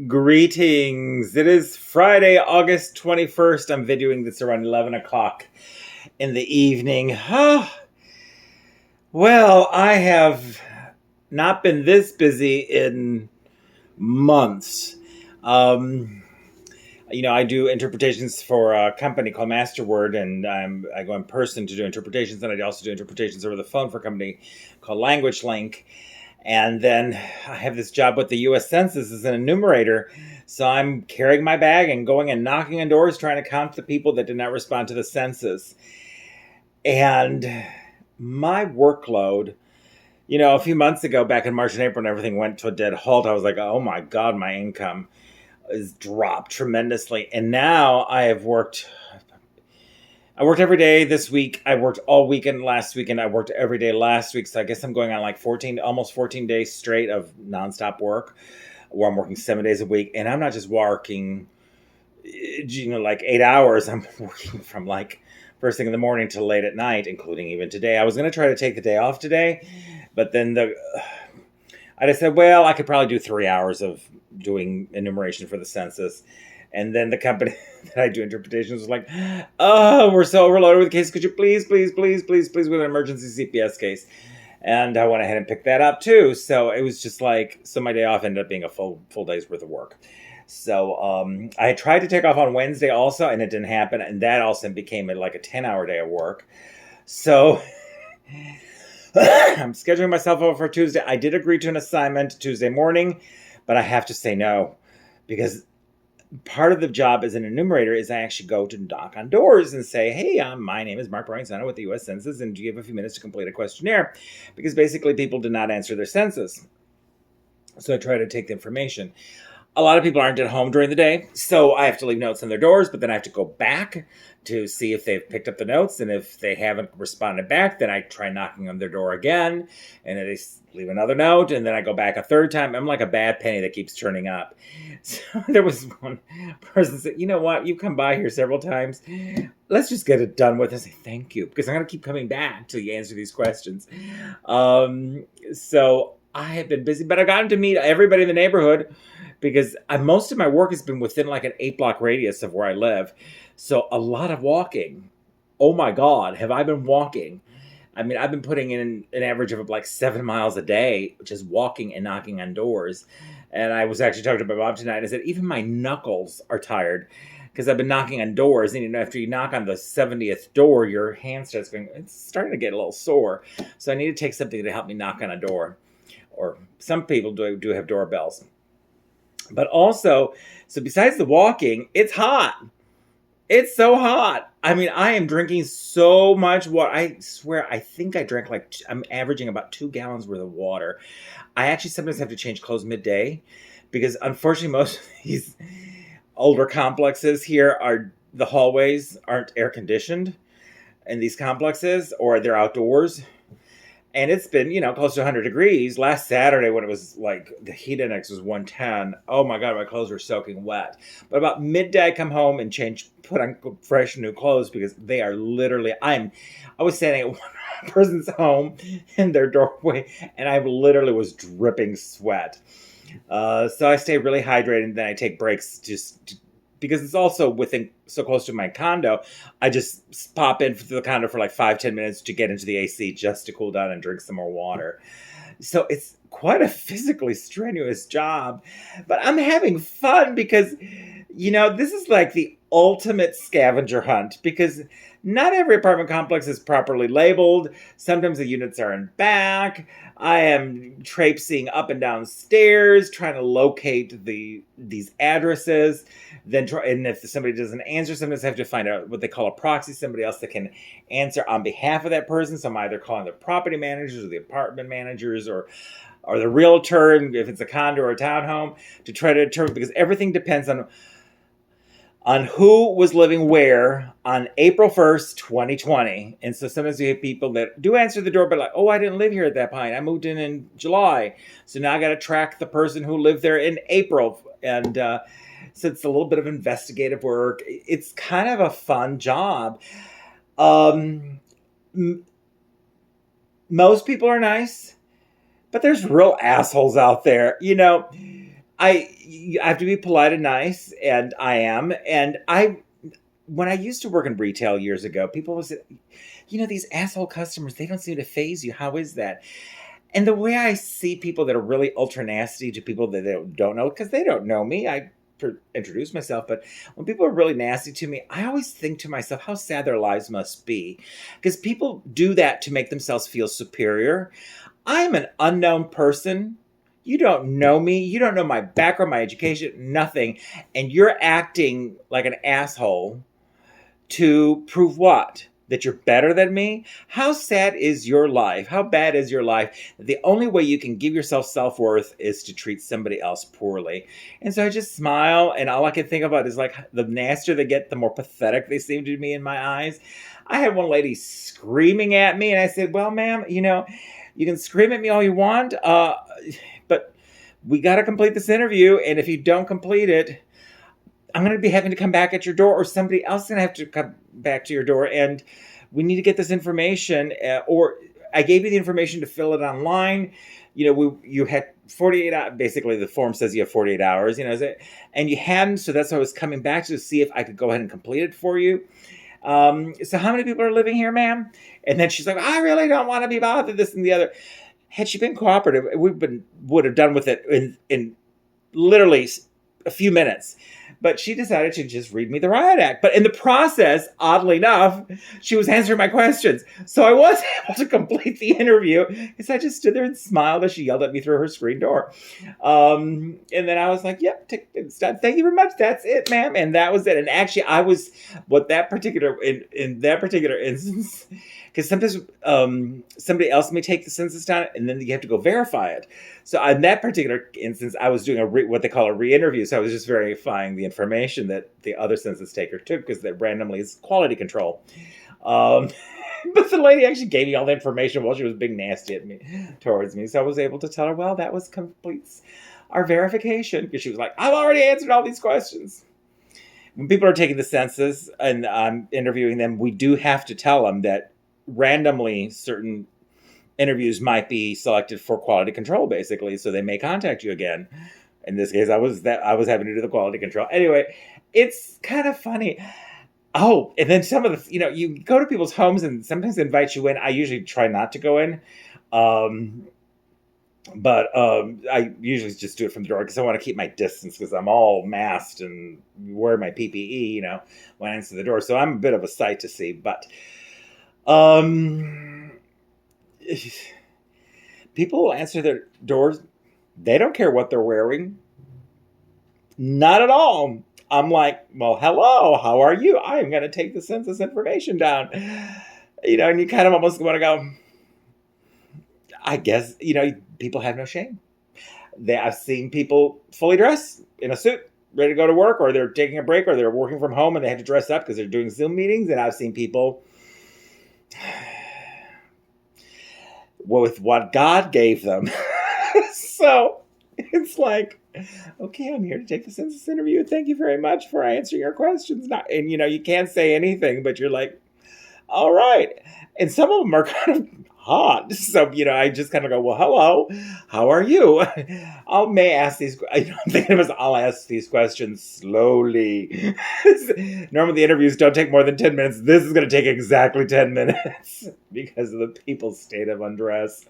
Greetings. It is Friday, August 21st. I'm videoing this around 11 o'clock in the evening. Well, I have not been this busy in months. Um, I do interpretations for a company called Masterword, and I go in person to do interpretations, and I also do interpretations over the phone for a company called Language Link. And then I have this job with the U.S. Census as an enumerator. So I'm carrying my bag and going and knocking on doors trying to count the people that did not respond to the census. And my workload, a few months ago, back in March and April, when everything went to a dead halt, I was like, oh my God, my income has dropped tremendously. And now I worked every day this week. I worked all weekend last weekend. I worked every day last week. So I guess I'm going on like almost 14 days straight of nonstop work where I'm working 7 days a week. And I'm not just working, like 8 hours. I'm working from like first thing in the morning till late at night, including even today. I was going to try to take the day off today, but then I just said, well, I could probably do 3 hours of doing enumeration for the census. And then the company that I do interpretations was like, oh, we're so overloaded with cases. Could you please, with an emergency CPS case? And I went ahead and picked that up too. So it was just like, so my day off ended up being a full day's worth of work. So I tried to take off on Wednesday also, and it didn't happen. And that also became like a 10-hour day of work. So I'm scheduling myself over for Tuesday. I did agree to an assignment Tuesday morning, but I have to say no, because part of the job as an enumerator is I actually go to knock on doors and say, hey, my name is Mark Brian Sonna with the U.S. Census, and do you have a few minutes to complete a questionnaire? Because basically people did not answer their census. So I try to take the information. A lot of people aren't at home during the day, so I have to leave notes on their doors, but then I have to go back to see if they've picked up the notes, and if they haven't responded back, then I try knocking on their door again, and then they leave another note, and then I go back a third time. I'm like a bad penny that keeps turning up. So there was one person that said, you know what, you've come by here several times. Let's just get it done with. I say, thank you, because I'm going to keep coming back till you answer these questions. So I have been busy, but I've gotten to meet everybody in the neighborhood, because most of my work has been within like an 8-block radius of where I live. So a lot of walking. Oh my God, have I been walking? I mean, I've been putting in an average of like 7 miles a day, just walking and knocking on doors. And I was actually talking to my mom tonight, and I said, even my knuckles are tired because I've been knocking on doors. And after you knock on the 70th door, your hand starts going, it's starting to get a little sore. So I need to take something to help me knock on a door. Or some people do have doorbells. But also, so besides the walking, it's hot. It's so hot. I mean, I am drinking so much water. I swear, I think I drank I'm averaging about 2 gallons worth of water. I actually sometimes have to change clothes midday, because unfortunately most of these older complexes here the hallways aren't air conditioned in these complexes, or they're outdoors. And it's been, close to 100 degrees. Last Saturday, when it was like the heat index was 110, oh my God, my clothes were soaking wet. But about midday, I come home and put on fresh new clothes, because they are literally, I was standing at one person's home in their doorway, and I literally was dripping sweat. So I stay really hydrated, and then I take breaks because it's also so close to my condo. I just pop into the condo for like 5-10 minutes to get into the AC just to cool down and drink some more water. So it's quite a physically strenuous job, but I'm having fun because, this is like the ultimate scavenger hunt, because not every apartment complex is properly labeled. Sometimes the units are in back. I am traipsing up and down stairs trying to locate these addresses. And if somebody doesn't answer, sometimes I have to find out what they call a proxy, somebody else that can answer on behalf of that person. So I'm either calling the property managers or the apartment managers or the realtor, if it's a condo or a townhome, to try to determine, because everything depends on who was living where on April 1st, 2020. And so sometimes you have people that do answer the door, but like, oh, I didn't live here at that point. I moved in July. So now I got to track the person who lived there in April. And so it's a little bit of investigative work. It's kind of a fun job. Most people are nice, but there's real assholes out there. I have to be polite and nice, and I am. And when I used to work in retail years ago, people would say, these asshole customers, they don't seem to faze you. How is that? And the way I see people that are really ultra nasty to people that they don't know, because they don't know me, I introduce myself, but when people are really nasty to me, I always think to myself how sad their lives must be, because people do that to make themselves feel superior. I'm an unknown person. You don't know me. You don't know my background, my education, nothing. And you're acting like an asshole to prove what? That you're better than me? How sad is your life? How bad is your life? The only way you can give yourself self-worth is to treat somebody else poorly. And so I just smile, and all I can think about is like the nastier they get, the more pathetic they seem to me in my eyes. I had one lady screaming at me, and I said, well, ma'am, you can scream at me all you want, but we got to complete this interview, and if you don't complete it, I'm going to be having to come back at your door, or somebody else is going to have to come back to your door, and we need to get this information, or I gave you the information to fill it online. You had 48 hours. Basically, the form says you have 48 hours, and you hadn't, so that's why I was coming back to see if I could go ahead and complete it for you. So how many people are living here, ma'am? And then she's like, I really don't want to be bothered, this and the other. Had she been cooperative, would have done with it in literally a few minutes. But she decided to just read me the riot act. But in the process, oddly enough, she was answering my questions. So I was able to complete the interview because I just stood there and smiled as she yelled at me through her screen door. And then I was like, yep, it's done. Thank you very much. That's it, ma'am. And that was it. And actually, I was, in that particular instance, because sometimes somebody else may take the census down and then you have to go verify it. So in that particular instance, I was doing what they call a re-interview. So I was just verifying the information that the other census taker took, because that randomly is quality control. But the lady actually gave me all the information while she was being nasty towards me. So I was able to tell her, well, that was completes our verification, because she was like, I've already answered all these questions. When people are taking the census and I'm interviewing them, we do have to tell them that randomly certain interviews might be selected for quality control, basically, so they may contact you again. In this case, I was having to do the quality control. Anyway, it's kind of funny. Oh, and then some of the, you go to people's homes and sometimes they invite you in. I usually try not to go in. But I usually just do it from the door because I want to keep my distance, because I'm all masked and wear my PPE, when I answer the door. So I'm a bit of a sight to see. But people will answer their doors. They don't care what they're wearing. Not at all. I'm like, well, hello, how are you? I am going to take the census information down. And you kind of almost want to go, I guess, people have no shame. I've seen people fully dressed in a suit, ready to go to work, or they're taking a break, or they're working from home and they have to dress up because they're doing Zoom meetings. And I've seen people with what God gave them. So it's like, okay, I'm here to take the census interview. Thank you very much for answering our questions. And you can't say anything, but you're like, all right. And some of them are kind of hot. So, I just kind of go, well, hello, how are you? I'll ask these questions slowly. Normally the interviews don't take more than 10 minutes. This is going to take exactly 10 minutes because of the people's state of undress.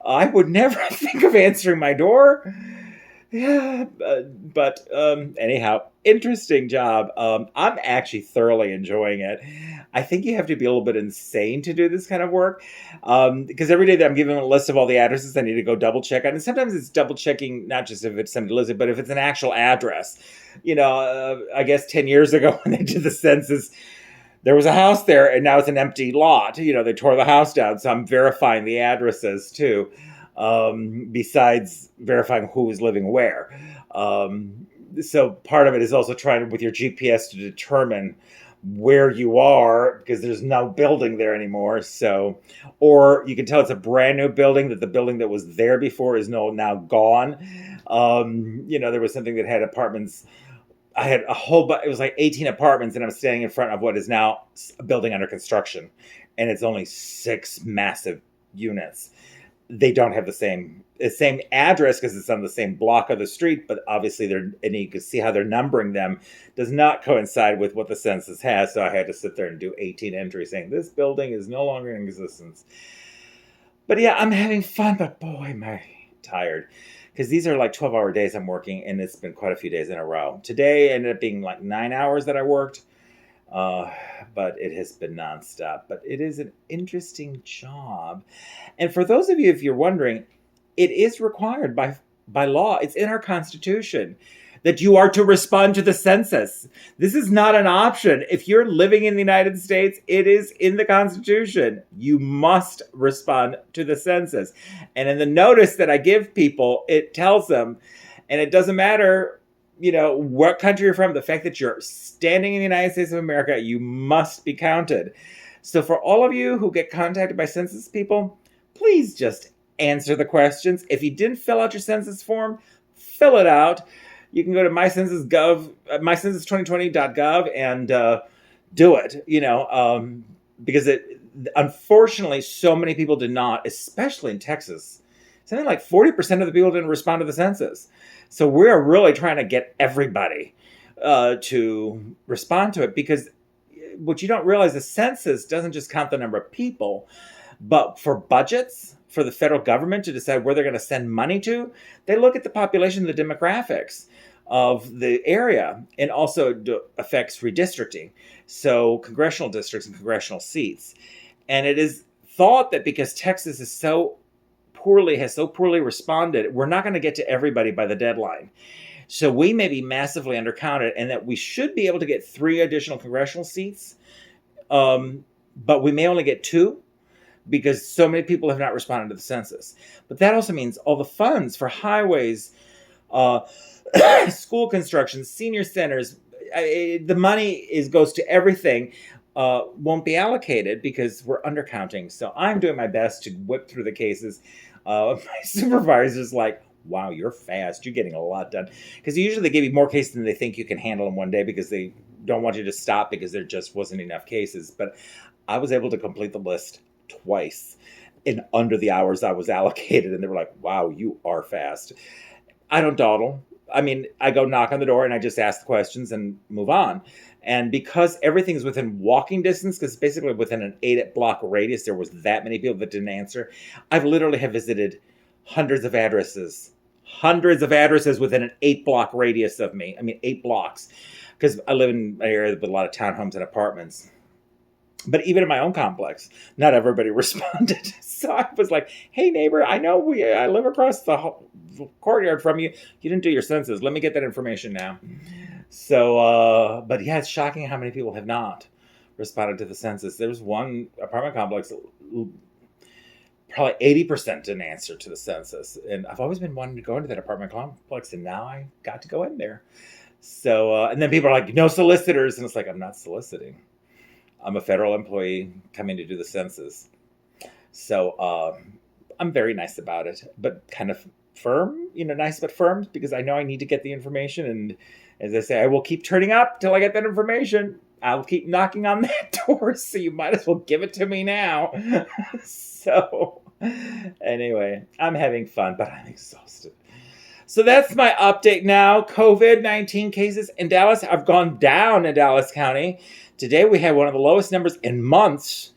I would never think of answering my door. Yeah, but anyhow, interesting job. I'm actually thoroughly enjoying it. I think you have to be a little bit insane to do this kind of work, because every day that I'm given a list of all the addresses I need to go double check on, and sometimes it's double checking not just if it's somebody lives it, but if it's an actual address. I guess 10 years ago when they did the census, there was a house there, and now it's an empty lot. They tore the house down, so I'm verifying the addresses too. Besides verifying who is living where. So part of it is also trying with your GPS to determine where you are, because there's no building there anymore. So, or you can tell it's a brand new building, that the building that was there before is now gone. There was something that had apartments. I had it was like 18 apartments, and I'm standing in front of what is now a building under construction, and it's only 6 massive units. they don't have the same address because it's on the same block of the street, but obviously and you can see how they're numbering them does not coincide with what the census has. So I had to sit there and do 18 entries saying this building is no longer in existence. But yeah, I'm having fun, but boy, am I tired. Because these are like 12-hour days I'm working, and it's been quite a few days in a row. Today ended up being like 9 hours that I worked, but it has been nonstop. But it is an interesting job. And for those of you, if you're wondering, it is required by law. It's in our Constitution that you are to respond to the census. This is not an option. If you're living in the United States, it is in the Constitution. You must respond to the census. And in the notice that I give people, it tells them, and it doesn't matter, what country you're from, the fact that you're standing in the United States of America, you must be counted. So for all of you who get contacted by census people, please just answer the questions. If you didn't fill out your census form, fill it out. You can go to mycensus2020.gov and do it, because unfortunately, so many people did not, especially in Texas. Something like 40% of the people didn't respond to the census. So we're really trying to get everybody to respond to it, because what you don't realize, the census doesn't just count the number of people, but for budgets, for the federal government to decide where they're going to send money to, they look at the population, the demographics of the area, and also affects redistricting. So congressional districts and congressional seats. And it is thought that because Texas has so poorly responded, we're not going to get to everybody by the deadline. So we may be massively undercounted, and that we should be able to get 3 additional congressional seats, but we may only get 2 because so many people have not responded to the census. But that also means all the funds for highways, school construction, senior centers, the money goes to everything, won't be allocated because we're undercounting. So I'm doing my best to whip through the cases. My supervisor's like, wow, you're fast. You're getting a lot done. Because usually they give you more cases than they think you can handle in one day, because they don't want you to stop because there just wasn't enough cases. But I was able to complete the list twice in under the hours I was allocated. And they were like, wow, you are fast. I don't dawdle. I mean, I go knock on the door and I just ask the questions and move on. And because everything's within walking distance, because basically within an 8-block radius, there was that many people that didn't answer. I've literally have visited hundreds of addresses within an 8-block radius of me. I mean, 8 blocks, because I live in an area with a lot of townhomes and apartments. But even in my own complex, not everybody responded. So I was like, hey, neighbor, I know I live across the courtyard from you. You didn't do your census. Let me get that information now. So, but yeah, it's shocking how many people have not responded to the census. There was one apartment complex, probably 80% didn't answer to the census. And I've always been wanting to go into that apartment complex, and now I got to go in there. So, and then people are like, no solicitors. And it's like, I'm not soliciting. I'm a federal employee coming to do the census. So I'm very nice about it, but kind of firm, nice but firm, because I know I need to get the information. And as I say, I will keep turning up till I get that information. I'll keep knocking on that door, so you might as well give it to me now. So anyway, I'm having fun, but I'm exhausted. So that's my update now. COVID-19 cases in Dallas have gone down in Dallas County. Today we had one of the lowest numbers in months.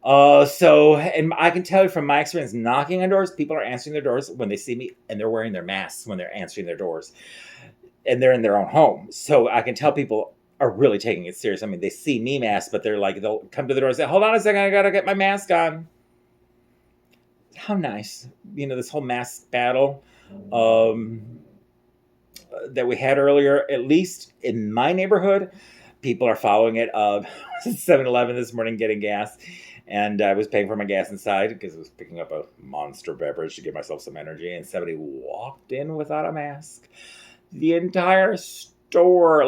And I can tell you from my experience knocking on doors, people are answering their doors when they see me, and they're wearing their masks when they're answering their doors, and they're in their own home. So I can tell people are really taking it serious. I mean, they see me masked, but they'll come to the door and say, hold on a second, I got to get my mask on. How nice. This whole mask battle that we had earlier, at least in my neighborhood, people are following it. 7-Eleven this morning getting gas, and I was paying for my gas inside because I was picking up a Monster beverage to give myself some energy, and somebody walked in without a mask. The entire store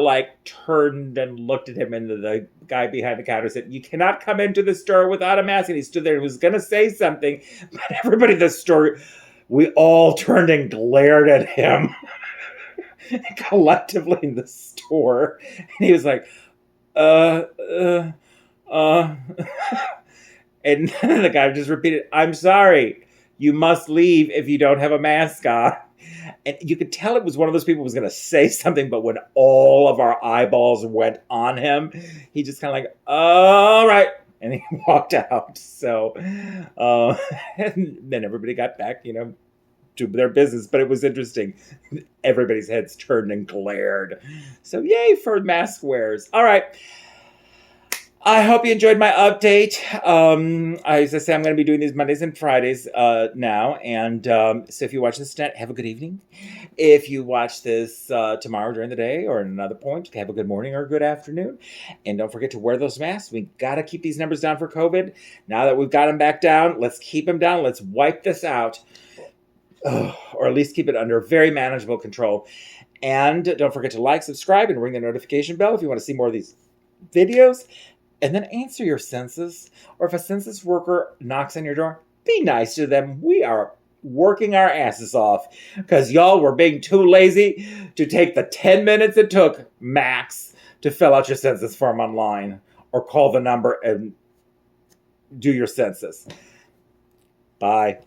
turned and looked at him, and the guy behind the counter said, you cannot come into the store without a mask. And he stood there and was going to say something, but everybody in the store, we all turned and glared at him collectively in the store. And he was like, and the guy just repeated, I'm sorry, You must leave if you don't have a mask on. And you could tell it was one of those people who was going to say something, but when all of our eyeballs went on him, he just kind of like, all right. And he walked out. So, and then everybody got back, to their business. But it was interesting. Everybody's heads turned and glared. So yay for mask wearers. All right. I hope you enjoyed my update. As I say, I'm going to be doing these Mondays and Fridays now. And so if you watch this tonight, have a good evening. If you watch this tomorrow during the day or at another point, have a good morning or a good afternoon. And don't forget to wear those masks. We got to keep these numbers down for COVID. Now that we've got them back down, let's keep them down. Let's wipe this out. Or at least keep it under very manageable control. And don't forget to like, subscribe, and ring the notification bell if you want to see more of these videos. And then answer your census. Or if a census worker knocks on your door, be nice to them. We are working our asses off because y'all were being too lazy to take the 10 minutes it took, max, to fill out your census form online or call the number and do your census. Bye.